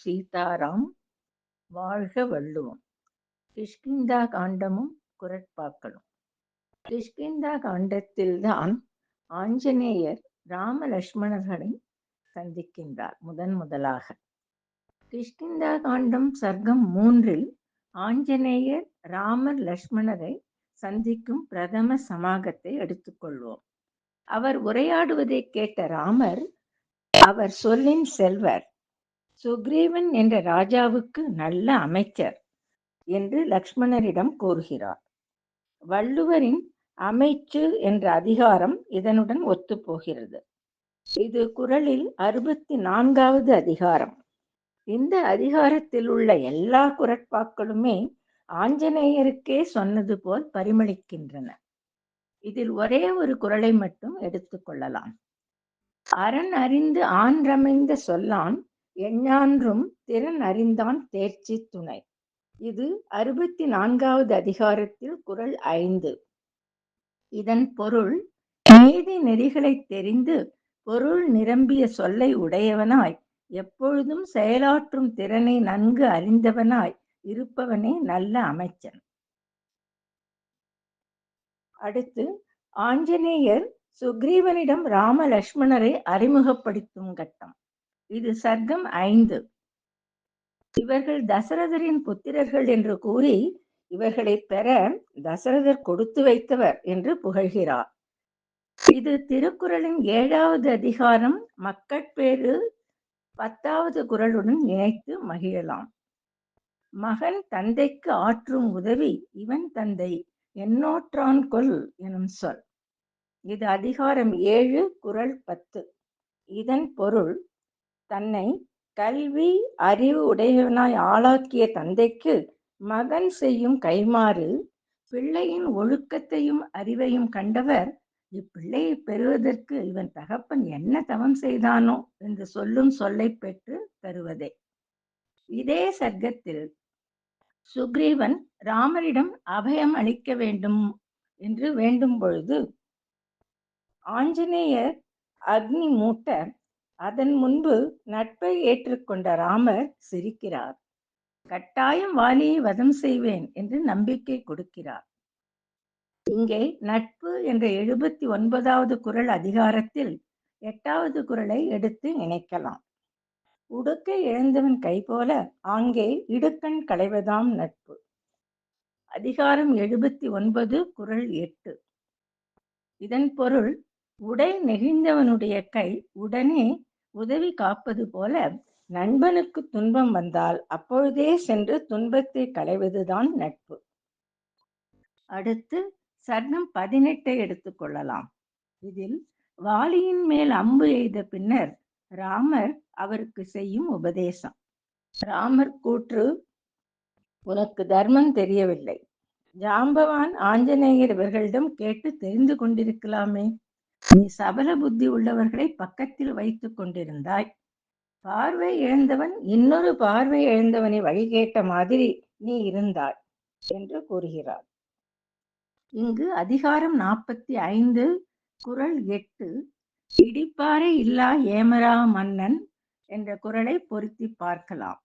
சீதாராம். வாழ்க வள்ளுவம். கிஷ்கிந்தா காண்டமும் குரட்பாக்களும். கிஷ்கிந்தா காண்டத்தில்தான் ஆஞ்சநேயர் ராம லட்சுமணர்களை சந்திக்கின்றார் முதலாக. கிஷ்கிந்தா காண்டம் சர்க்கம் 3 ஆஞ்சநேயர் ராமர் லட்சுமணரை சந்திக்கும் பிரதம சமாகத்தை எடுத்துக்கொள்வோம். அவர் உரையாடுவதை கேட்ட ராமர், அவர் சொல்லின் செல்வர், சுக்ரீவன் என்ற ராஜாவுக்கு நல்ல அமைச்சர் என்று லக்ஷ்மணரிடம் கூறுகிறார். வள்ளுவரின் அமைச்சு என்ற அதிகாரம் இதனுடன் ஒத்துப்போகிறது. இது குறளில் 64வது அதிகாரம். இந்த அதிகாரத்தில் உள்ள எல்லா குரட்பாக்களுமே ஆஞ்சநேயருக்கே சொன்னது போல் பரிமளிக்கின்றன. இதில் ஒரே ஒரு குறளை மட்டும் எடுத்துக்கொள்ளலாம். அரண் அறிந்து ஆன்றமைந்த சொல்லான் எஞ்ஞான்றும் திறன் அறிந்தான் தேர்ச்சி துணை. இது 64வது அதிகாரத்தில் குறள் 5. இதன் பொருள், நீதி நெறிகளை தெரிந்து பொருள் நிரம்பிய சொல்லை உடையவனாய் எப்பொழுதும் செயலாற்றும் திறனை நன்கு அறிந்தவனாய் இருப்பவனே நல்ல அமைச்சன். அடுத்து ஆஞ்சநேயர் சுக்ரீவனிடம் ராம லட்சுமணரை அறிமுகப்படுத்தும் கட்டம். இது சர்க்கம் 5. இவர்கள் தசரதரின் புத்திரர்கள் என்று கூறி இவர்களை பெற தசரதர் கொடுத்து வைத்தவர் என்று புகழ்கிறார். இது திருக்குறளின் 7வது அதிகாரம் மக்கட்பேறு 10வது குறளுடன் இணைத்து மகிழலாம். மகன் தந்தைக்கு ஆற்றும் உதவி இவன் தந்தை எண்ணோற்றான் கொல் எனும் சொல். இது அதிகாரம் 7 குறள் 10. இதன் பொருள், தன்னை கல்வி அறிவு உடையவனாய் ஆளாக்கிய தந்தைக்கு மகன் செய்யும் கைமாறு பிள்ளையின் ஒழுக்கத்தையும் அறிவையும் கண்டவர் இப்பிள்ளையை பெறுவதற்கு இவன் தகப்பன் என்ன தவம் செய்தானோ என்று சொல்லும் சொல்லை பெற்று தருவதே. இதே சர்க்கத்தில் சுக்ரீவன் ராமரிடம் அபயம் அளிக்க வேண்டும் என்று வேண்டும் பொழுது ஆஞ்சநேயர் அக்னி மூட்ட அதன் முன்பு நட்பை ஏற்றுக்கொண்ட ராமர் சிரிக்கிறார். கட்டாயம் வாலியை வதம் செய்வேன் என்று நம்பிக்கை கொடுக்கிறார். இங்கே நட்பு என்ற 79வது குறள் அதிகாரத்தில் 8வது குறளை எடுத்து இணைக்கலாம். உடுக்கை இழந்தவன் கை போல ஆங்கே இடுக்கண் களைவதாம் நட்பு. அதிகாரம் 79 குறள் 8. இதன் பொருள், உடை நெகிழ்ந்தவனுடைய கை உடனே உதவி காப்பது போல நண்பனுக்கு துன்பம் வந்தால் அப்பொழுதே சென்று துன்பத்தை களைவதுதான் நட்பு. அடுத்து சர்க்கம் 18 எடுத்துக்கொள்ளலாம். இதில் வாலியின் மேல் அம்பு எய்த பின்னர் ராமர் அவருக்கு செய்யும் உபதேசம். ராமர் கூற்று, உனக்கு தர்மம் தெரியவில்லை. ஜாம்பவான் ஆஞ்சநேயர் இவர்களிடம் கேட்டு தெரிந்து கொண்டிருக்கலாமே. நீ சபல புத்தி உள்ளவர்களை பக்கத்தில் வைத்துக் கொண்டிருந்தாய். பார்வை இழந்தவன் இன்னொரு பார்வை இழந்தவனை வழி கேட்ட மாதிரி நீ இருந்தாய் என்று கூறுகிறார். இங்கு அதிகாரம் 45 குறள் 8 இடிப்பாறை இல்லா ஏமரா மன்னன் என்ற குறளை பொருத்தி பார்க்கலாம்.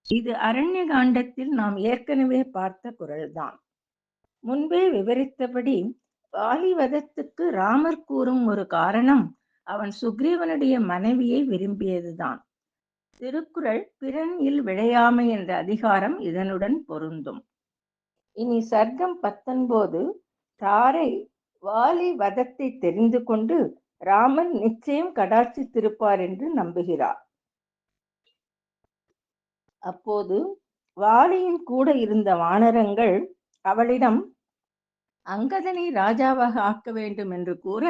இது அரண்ய காண்டத்தில் நாம் ஏற்கனவே பார்த்த குறள்தான். முன்பே விவரித்தபடி வாலிவதத்துக்கு ராமர் கூறும் ஒரு காரணம் அவன் சுக்ரீவனுடைய மனைவியை விரும்பியதுதான். திருக்குறள் பிறன் இல் விழையாமை என்ற அதிகாரம் இதனுடன் பொருந்தும். இனி சர்க்கம் 19 தாரை வாலி வதத்தை தெரிந்து கொண்டு ராமன் நிச்சயம் கடாட்சித்திருப்பார் என்று நம்புகிறார். அப்போது வாலியின் கூட இருந்த வானரங்கள் அவளிடம் அங்கதனை ராஜாவாக ஆக்க வேண்டும் என்று கூற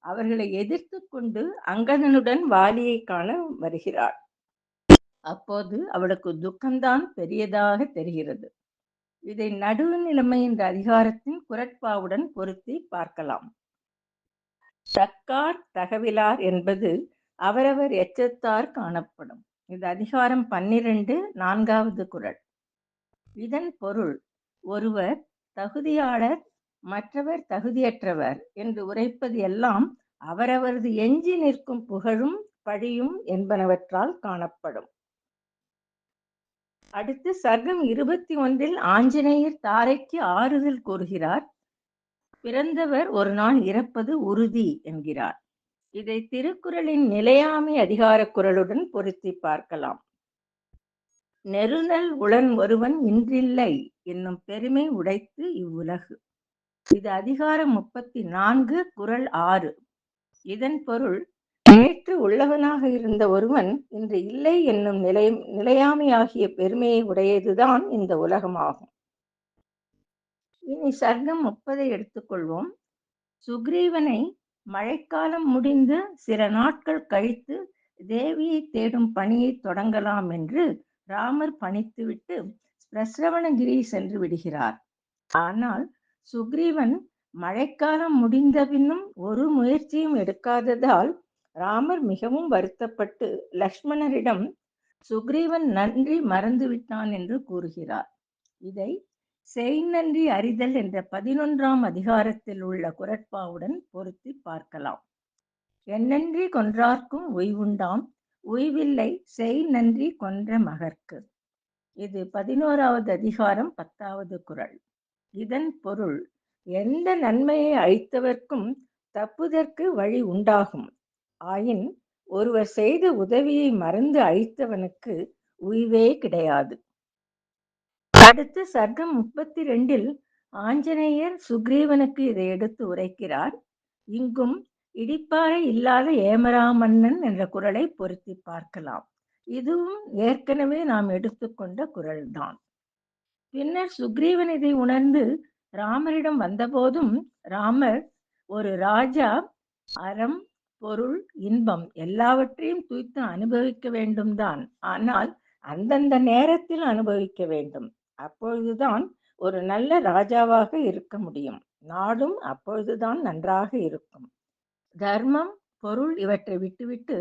அவர்களை எதிர்த்து கொண்டு அங்கதனுடன் வாலியை காண வருகிறாள். அப்போது அவளுக்கு துக்கம்தான் பெரியதாக தெரிகிறது. இதை நடுவுநிலைமை என்ற அதிகாரத்தின் குரட்பாவுடன் பொருத்தி பார்க்கலாம். தக்கார் தகவிலார் என்பது அவரவர் எச்சத்தார் காணப்படும். இது அதிகாரம் 12 4வது குறள். இதன் பொருள், ஒருவர் தகுதியாளர் மற்றவர் தகுதியற்றவர் என்று உரைப்பது எல்லாம் அவரவரது எஞ்சி நிற்கும் புகழும் பழியும் என்பனவற்றால் காணப்படும். அடுத்து சர்க்கம் 21 ஆஞ்சநேயர் தாரைக்கு ஆறுதல் கூறுகிறார். பிறந்தவர் ஒரு நாள் இறப்பது உறுதி என்கிறார். இதை திருக்குறளின் நிலையாமை அதிகார குறளுடன் பொருத்தி பார்க்கலாம். நெருநல் உளன் ஒருவன் இன்றில்லை என்னும் பெருமை உடைத்து இவ்வுலகு. இது அதிகாரம் 34 குறள் 6. இதன் பொருள், நேற்று உள்ளவனாக இருந்த ஒருவன் இன்று இல்லை என்னும் நிலையாமையாகிய பெருமையை உடையதுதான் இந்த உலகமாகும். இனி சர்க்கம் 30 எடுத்துக்கொள்வோம். சுக்ரீவனை மழைக்காலம் முடிந்து சில நாட்கள் கழித்து தேவியை தேடும் பணியை தொடங்கலாம் என்று ராமர் பணித்துவிட்டு பிரஸ்ரவணகிரி சென்று விடுகிறார். ஆனால் சுக்ரீவன் மழைக்காலம் முடிந்த பின்னும் ஒரு முயற்சியும் எடுக்காததால் ராமர் மிகவும் வருத்தப்பட்டு லக்ஷ்மணரிடம் சுக்ரீவன் நன்றி மறந்துவிட்டான் என்று கூறுகிறார். இதை செய் நன்றி அறிதல் என்ற 11ஆம் அதிகாரத்தில் உள்ள குறட்பாவுடன் பொருத்தி பார்க்கலாம். எந்நன்றி கொன்றார்க்கும் உய்வுண்டாம், உய்வில்லை செய் நன்றி கொன்ற மகற்கு. இது 11ஆவது அதிகாரம் 10வது குறள். இதன் பொருள், எந்த நன்மையை அழித்தவர்க்கும் தப்புதற்கு வழி உண்டாகும். ஆயின் ஒருவர் செய்த உதவியை மறந்து அழித்தவனுக்கு உய்வே கிடையாது. அடுத்து சர்க்கம் 32 ஆஞ்சநேயர் சுக்ரீவனுக்கு இதை எடுத்து உரைக்கிறார். இங்கும் இடிப்பாறை இல்லாத ஏமராமன்னன் என்ற குறளை பொருத்தி பார்க்கலாம். இதுவும் ஏற்கனவே நாம் எடுத்துக்கொண்ட குறள்தான். பின்னர் சுக்ரீவன் இதை உணர்ந்து ராமரிடம் வந்தபோதும் ராமர், ஒரு ராஜா அறம், பொருள், இன்பம் எல்லாவற்றையும் தூய்த்து அனுபவிக்க வேண்டும் தான். ஆனால் அந்தந்த நேரத்தில் அனுபவிக்க வேண்டும். அப்பொழுதுதான் ஒரு நல்ல ராஜாவாக இருக்க முடியும். நாடும் அப்பொழுதுதான் நன்றாக இருக்கும். தர்மம், பொருள் இவற்றை விட்டுவிட்டு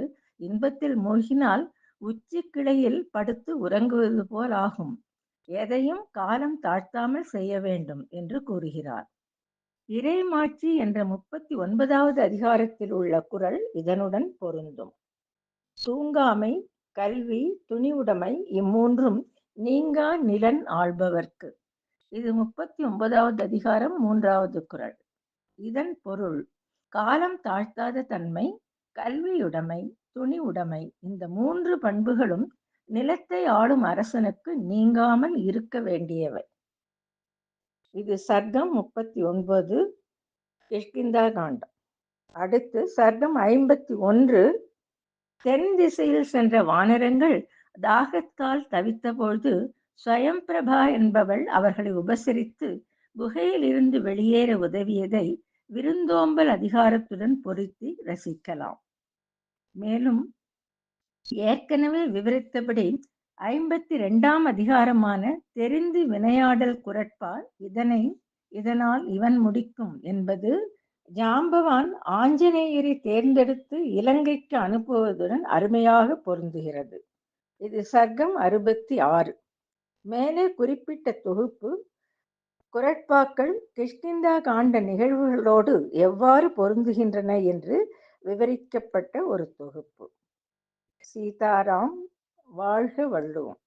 இன்பத்தில் மூழ்கினால் உச்சி கிளையில் படுத்து உறங்குவது போல் ஆகும். எதையும் காலம் தாழ்த்தாமல் செய்ய வேண்டும் என்று கூறுகிறார். இறைமாட்சி என்ற 39வது அதிகாரத்தில் உள்ள குறள் இதனுடன் பொருந்தும். தூங்காமை, கல்வி, துணிவுடைமை இம்மூன்றும் நீங்கா நிலன் ஆள்பவர்க்கு. இது 39வது அதிகாரம் 3வது குறள். இதன் பொருள், காலம் தாழ்த்தாத தன்மை, கல்வியுடைமை, துணிவுடைமை இந்த 3 பண்புகளும் நிலத்தை ஆளும் அரசனுக்கு நீங்காமல் இருக்க வேண்டியவை. இது சர்க்கம் 39 கிஷ்கிந்தா காண்டம். அடுத்து சர்க்கம் 51 தென் திசையில் சென்ற வானரங்கள் தாகத்தால் தவித்தபொழுது ஸ்வயம்பிரபா என்பவள் அவர்களை உபசரித்து குகையில் இருந்து வெளியேற உதவியதை விருந்தோம்பல் அதிகாரத்துடன் பொருத்தி ரசிக்கலாம். மேலும் ஏற்கனவே விவரித்தபடி 52ஆம் அதிகாரமான தெரிந்து வினையாடல் குறட்பா இதனால் இவன் முடிக்கும் என்பது ஜாம்பவான் ஆஞ்சநேயரை தேர்ந்தெடுத்து இலங்கைக்கு அனுப்புவதுடன் அருமையாக பொருந்துகிறது. இது சர்க்கம் 66. மேலே குறிப்பிட்ட தொகுப்பு குறட்பாக்கள் கிஷ்கிந்தா காண்ட நிகழ்வுகளோடு எவ்வாறு பொருந்துகின்றன என்று விவரிக்கப்பட்ட ஒரு தொகுப்பு. சீதாராம். வாழ்க வள்ளுவம்.